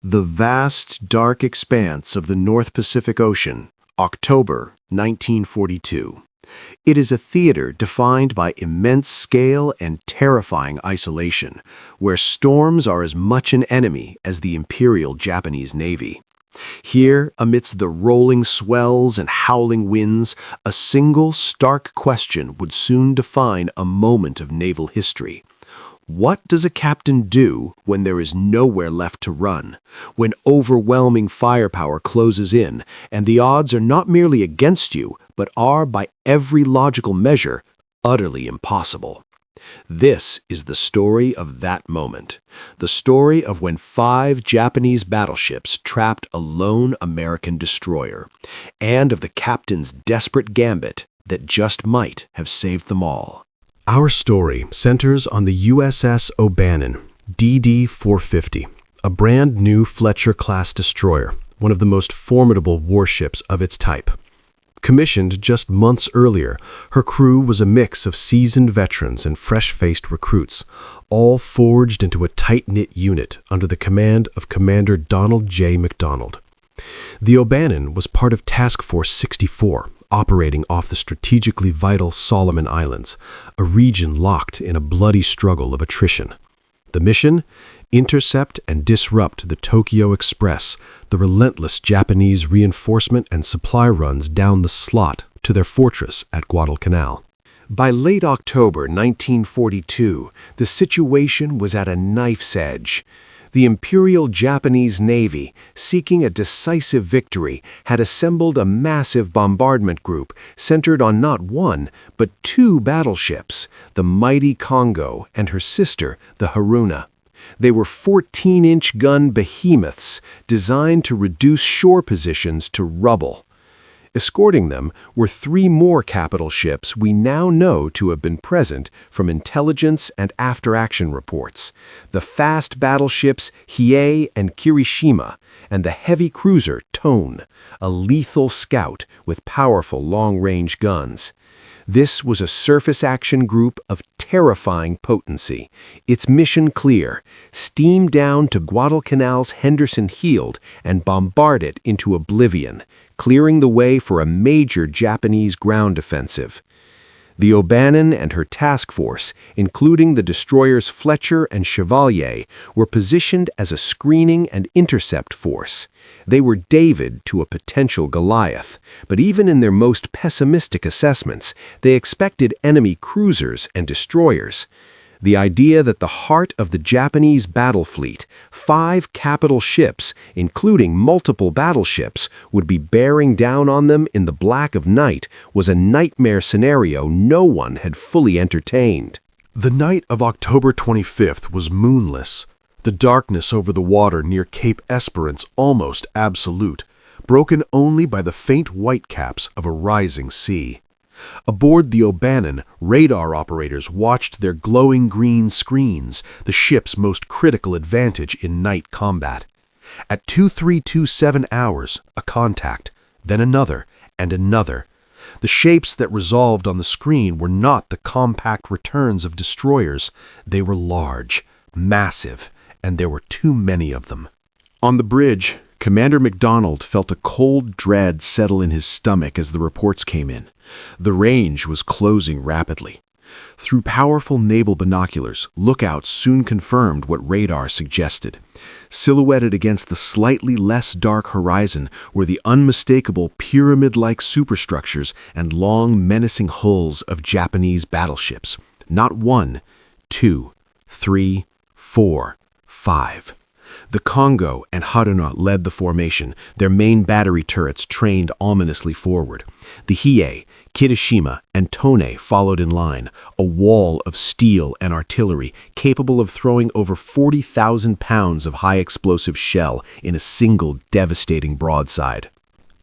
The vast, dark expanse of the North Pacific Ocean, October 1942. It is a theater defined by immense scale and terrifying isolation, where storms are as much an enemy as the Imperial Japanese Navy. Here, amidst the rolling swells and howling winds, a single stark question would soon define a moment of naval history. What does a captain do when there is nowhere left to run, when overwhelming firepower closes in, and the odds are not merely against you, but are, by every logical measure, utterly impossible? This is the story of that moment, the story of when 5 Japanese battleships trapped a lone American destroyer, and of the captain's desperate gambit that just might have saved them all. Our story centers on the USS O'Bannon, DD-450, a brand new Fletcher-class destroyer, one of the most formidable warships of its type. Commissioned just months earlier, her crew was a mix of seasoned veterans and fresh-faced recruits, all forged into a tight-knit unit under the command of Commander Donald J. McDonald. The O'Bannon was part of Task Force 64, operating off the strategically vital Solomon Islands, a region locked in a bloody struggle of attrition. The mission? Intercept and disrupt the Tokyo Express, the relentless Japanese reinforcement and supply runs down the slot to their fortress at Guadalcanal. By late October 1942, the situation was at a knife's edge. The Imperial Japanese Navy, seeking a decisive victory, had assembled a massive bombardment group centered on not one, but 2 battleships, the mighty Kongo and her sister, the Haruna. They were 14-inch gun behemoths designed to reduce shore positions to rubble. Escorting them were 3 more capital ships we now know to have been present from intelligence and after-action reports, the fast battleships Hiei and Kirishima, and the heavy cruiser Tone, a lethal scout with powerful long-range guns. This was a surface action group of terrifying potency. Its mission clear: steam down to Guadalcanal's Henderson Field and bombard it into oblivion, clearing the way for a major Japanese ground offensive. The O'Bannon and her task force, including the destroyers Fletcher and Chevalier, were positioned as a screening and intercept force. They were David to a potential Goliath, but even in their most pessimistic assessments, they expected enemy cruisers and destroyers. The idea that the heart of the Japanese battle fleet, 5 capital ships, including multiple battleships, would be bearing down on them in the black of night was a nightmare scenario no one had fully entertained. The night of October 25th was moonless, the darkness over the water near Cape Esperance almost absolute, broken only by the faint whitecaps of a rising sea. Aboard the O'Bannon, radar operators watched their glowing green screens, the ship's most critical advantage in night combat. At 2327 hours, a contact, then another, and another. The shapes that resolved on the screen were not the compact returns of destroyers. They were large, massive, and there were too many of them. On the bridge, Commander McDonald felt a cold dread settle in his stomach as the reports came in. The range was closing rapidly. Through powerful naval binoculars, lookouts soon confirmed what radar suggested. Silhouetted against the slightly less dark horizon were the unmistakable pyramid-like superstructures and long, menacing hulls of Japanese battleships. Not 1, 2, 3, 4, 5. The Kongo and Haruna led the formation, their main battery turrets trained ominously forward. The Hiei, Kirishima, and Tone followed in line, a wall of steel and artillery capable of throwing over 40,000 pounds of high-explosive shell in a single devastating broadside.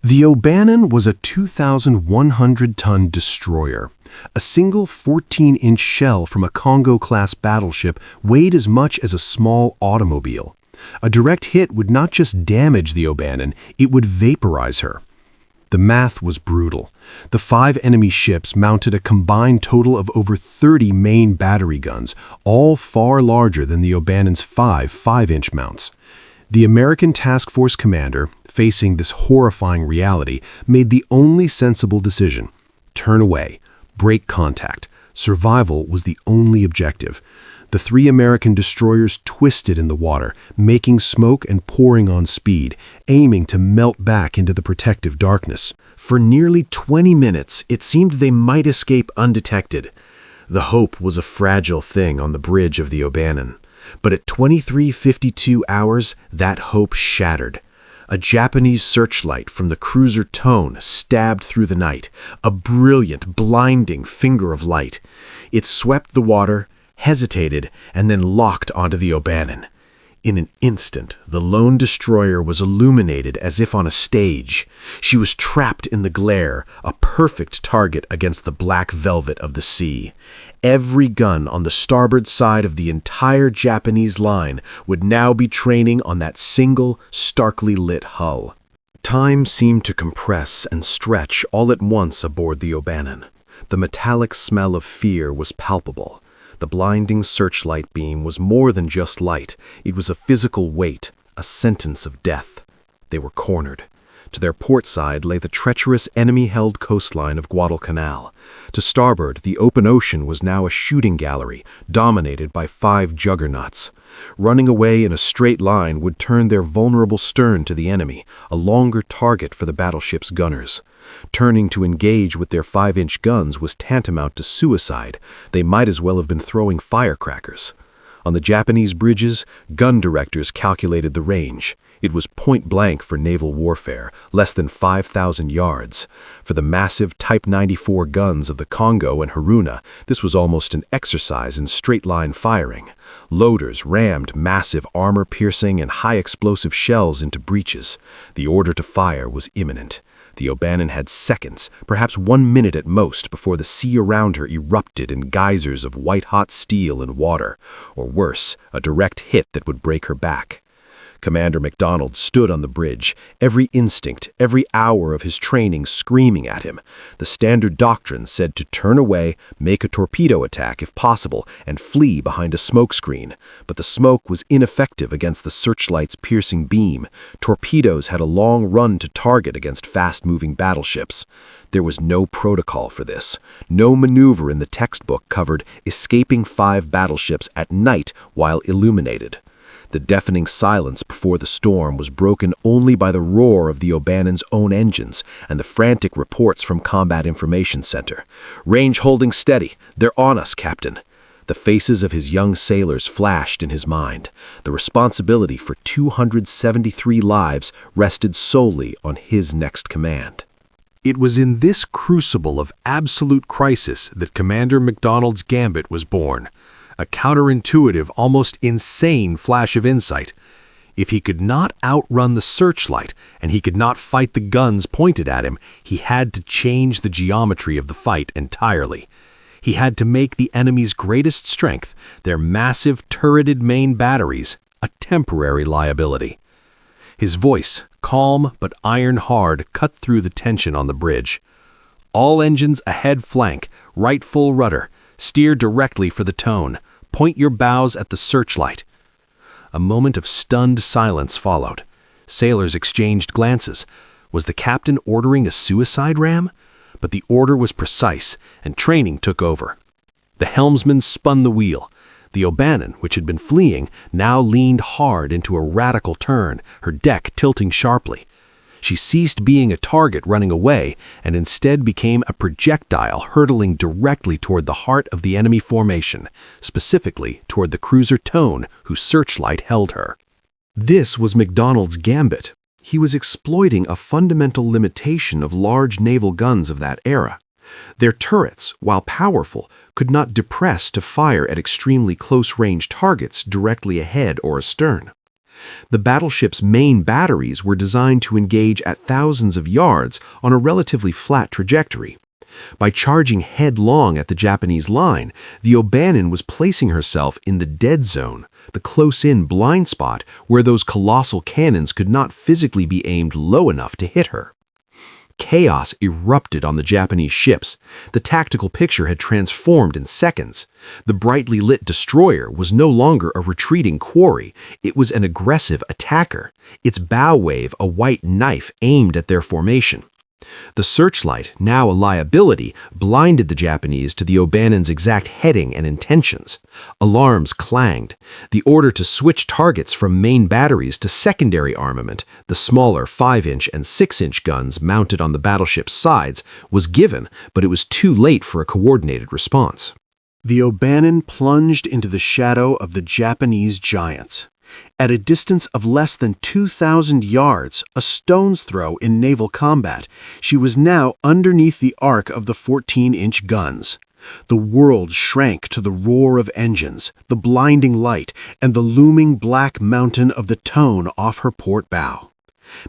The O'Bannon was a 2,100-ton destroyer. A single 14-inch shell from a Kongo-class battleship weighed as much as a small automobile. A direct hit would not just damage the O'Bannon, it would vaporize her. The math was brutal. The 5 enemy ships mounted a combined total of over 30 main battery guns, all far larger than the O'Bannon's 5 5-inch mounts. The American Task Force commander, facing this horrifying reality, made the only sensible decision: turn away, break contact. Survival was the only objective. The three American destroyers twisted in the water, making smoke and pouring on speed, aiming to melt back into the protective darkness. For nearly 20 minutes, it seemed they might escape undetected. The hope was a fragile thing on the bridge of the O'Bannon. But at 23:52 hours, that hope shattered. A Japanese searchlight from the cruiser Tone stabbed through the night, a brilliant, blinding finger of light. It swept the water, hesitated, and then locked onto the O'Bannon. In an instant, the lone destroyer was illuminated as if on a stage. She was trapped in the glare, a perfect target against the black velvet of the sea. Every gun on the starboard side of the entire Japanese line would now be training on that single, starkly lit hull. Time seemed to compress and stretch all at once aboard the O'Bannon. The metallic smell of fear was palpable. The blinding searchlight beam was more than just light. It was a physical weight, a sentence of death. They were cornered. To their port side lay the treacherous enemy-held coastline of Guadalcanal. To starboard, the open ocean was now a shooting gallery, dominated by 5 juggernauts. Running away in a straight line would turn their vulnerable stern to the enemy, a longer target for the battleship's gunners. Turning to engage with their 5-inch guns was tantamount to suicide. They might as well have been throwing firecrackers. On the Japanese bridges, gun directors calculated the range. It was point blank for naval warfare, less than 5,000 yards. For the massive Type 94 guns of the Congo and Haruna, this was almost an exercise in straight-line firing. Loaders rammed massive armor-piercing and high-explosive shells into breaches. The order to fire was imminent. The O'Bannon had seconds, perhaps 1 minute at most, before the sea around her erupted in geysers of white-hot steel and water, or worse, a direct hit that would break her back. Commander MacDonald stood on the bridge, every instinct, every hour of his training screaming at him. The standard doctrine said to turn away, make a torpedo attack if possible, and flee behind a smoke screen. But the smoke was ineffective against the searchlight's piercing beam. Torpedoes had a long run to target against fast-moving battleships. There was no protocol for this. No maneuver in the textbook covered escaping 5 battleships at night while illuminated. The deafening silence before the storm was broken only by the roar of the O'Bannon's own engines and the frantic reports from Combat Information Center. "Range holding steady. They're on us, Captain." The faces of his young sailors flashed in his mind. The responsibility for 273 lives rested solely on his next command. It was in this crucible of absolute crisis that Commander MacDonald's gambit was born. A counterintuitive, almost insane flash of insight. If he could not outrun the searchlight, and he could not fight the guns pointed at him, he had to change the geometry of the fight entirely. He had to make the enemy's greatest strength, their massive turreted main batteries, a temporary liability. His voice, calm but iron-hard, cut through the tension on the bridge. "All engines ahead flank, right full rudder. Steer directly for the Tone. Point your bows at the searchlight." A moment of stunned silence followed. Sailors exchanged glances. Was the captain ordering a suicide ram? But the order was precise, and training took over. The helmsman spun the wheel. The O'Bannon, which had been fleeing, now leaned hard into a radical turn, her deck tilting sharply. She ceased being a target running away and instead became a projectile hurtling directly toward the heart of the enemy formation, specifically toward the cruiser Tone, whose searchlight held her. This was MacDonald's gambit. He was exploiting a fundamental limitation of large naval guns of that era. Their turrets, while powerful, could not depress to fire at extremely close-range targets directly ahead or astern. The battleship's main batteries were designed to engage at thousands of yards on a relatively flat trajectory. By charging headlong at the Japanese line, the O'Bannon was placing herself in the dead zone, the close-in blind spot where those colossal cannons could not physically be aimed low enough to hit her. Chaos erupted on the Japanese ships. The tactical picture had transformed in seconds. The brightly lit destroyer was no longer a retreating quarry. It was an aggressive attacker, its bow wave a white knife aimed at their formation. The searchlight, now a liability, blinded the Japanese to the O'Bannon's exact heading and intentions. Alarms clanged. The order to switch targets from main batteries to secondary armament, the smaller 5-inch and 6-inch guns mounted on the battleship's sides, was given, but it was too late for a coordinated response. The O'Bannon plunged into the shadow of the Japanese giants. At a distance of less than 2,000 yards, a stone's throw in naval combat, she was now underneath the arc of the 14-inch guns. The world shrank to the roar of engines, the blinding light, and the looming black mountain of the Tone off her port bow.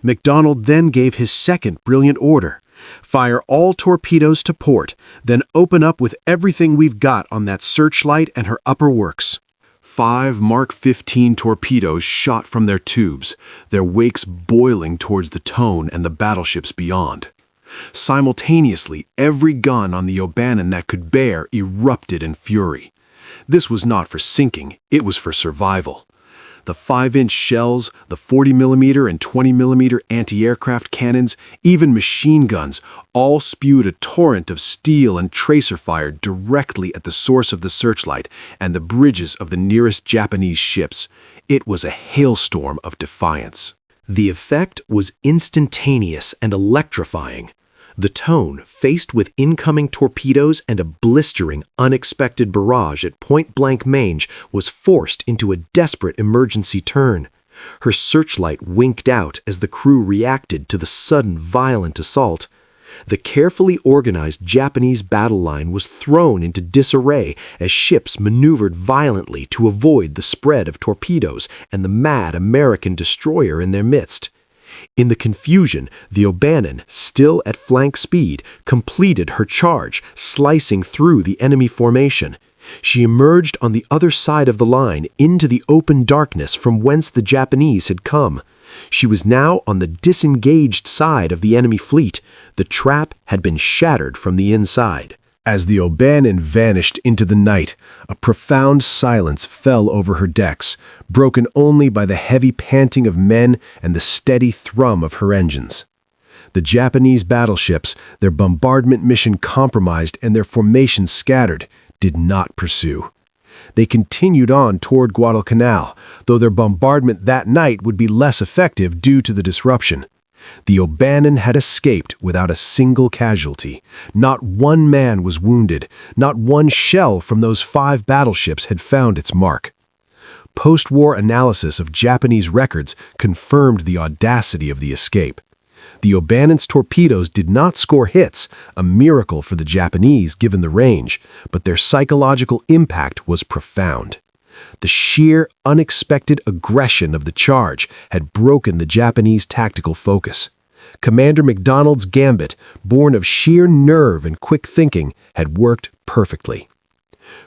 MacDonald then gave his second brilliant order. Fire all torpedoes to port, then open up with everything we've got on that searchlight and her upper works. 5 Mark 15 torpedoes shot from their tubes, their wakes boiling towards the Tone and the battleships beyond. Simultaneously, every gun on the O'Bannon that could bear erupted in fury. This was not for sinking, it was for survival. The 5-inch shells, the 40mm and 20mm anti-aircraft cannons, even machine guns, all spewed a torrent of steel and tracer fire directly at the source of the searchlight and the bridges of the nearest Japanese ships. It was a hailstorm of defiance. The effect was instantaneous and electrifying. The Tone, faced with incoming torpedoes and a blistering, unexpected barrage at point-blank range, was forced into a desperate emergency turn. Her searchlight winked out as the crew reacted to the sudden, violent assault. The carefully organized Japanese battle line was thrown into disarray as ships maneuvered violently to avoid the spread of torpedoes and the mad American destroyer in their midst. In the confusion, the O'Bannon, still at flank speed, completed her charge, slicing through the enemy formation. She emerged on the other side of the line into the open darkness from whence the Japanese had come. She was now on the disengaged side of the enemy fleet. The trap had been shattered from the inside. As the O'Bannon vanished into the night, a profound silence fell over her decks, broken only by the heavy panting of men and the steady thrum of her engines. The Japanese battleships, their bombardment mission compromised and their formation scattered, did not pursue. They continued on toward Guadalcanal, though their bombardment that night would be less effective due to the disruption. The O'Bannon had escaped without a single casualty. Not one man was wounded. Not one shell from those 5 battleships had found its mark. Post-war analysis of Japanese records confirmed the audacity of the escape. The O'Bannon's torpedoes did not score hits, a miracle for the Japanese given the range, but their psychological impact was profound. The sheer, unexpected aggression of the charge had broken the Japanese tactical focus. Commander MacDonald's gambit, born of sheer nerve and quick thinking, had worked perfectly.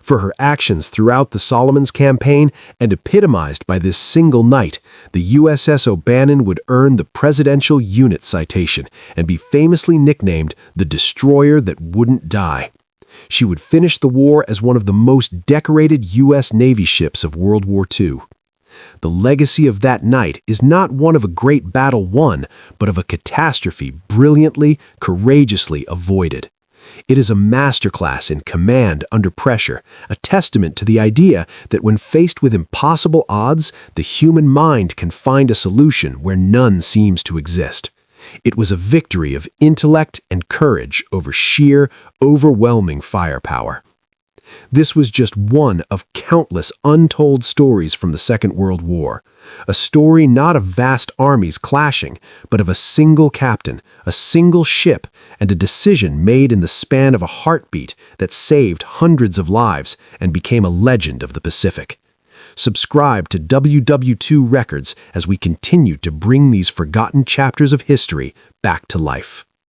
For her actions throughout the Solomons campaign and epitomized by this single night, the USS O'Bannon would earn the Presidential Unit Citation and be famously nicknamed the Destroyer That Wouldn't Die. She would finish the war as one of the most decorated U.S. Navy ships of World War II. The legacy of that night is not one of a great battle won, but of a catastrophe brilliantly, courageously avoided. It is a masterclass in command under pressure, a testament to the idea that when faced with impossible odds, the human mind can find a solution where none seems to exist. It was a victory of intellect and courage over sheer, overwhelming firepower. This was just one of countless untold stories from the Second World War, a story not of vast armies clashing, but of a single captain, a single ship, and a decision made in the span of a heartbeat that saved hundreds of lives and became a legend of the Pacific. Subscribe to WWII Records as we continue to bring these forgotten chapters of history back to life.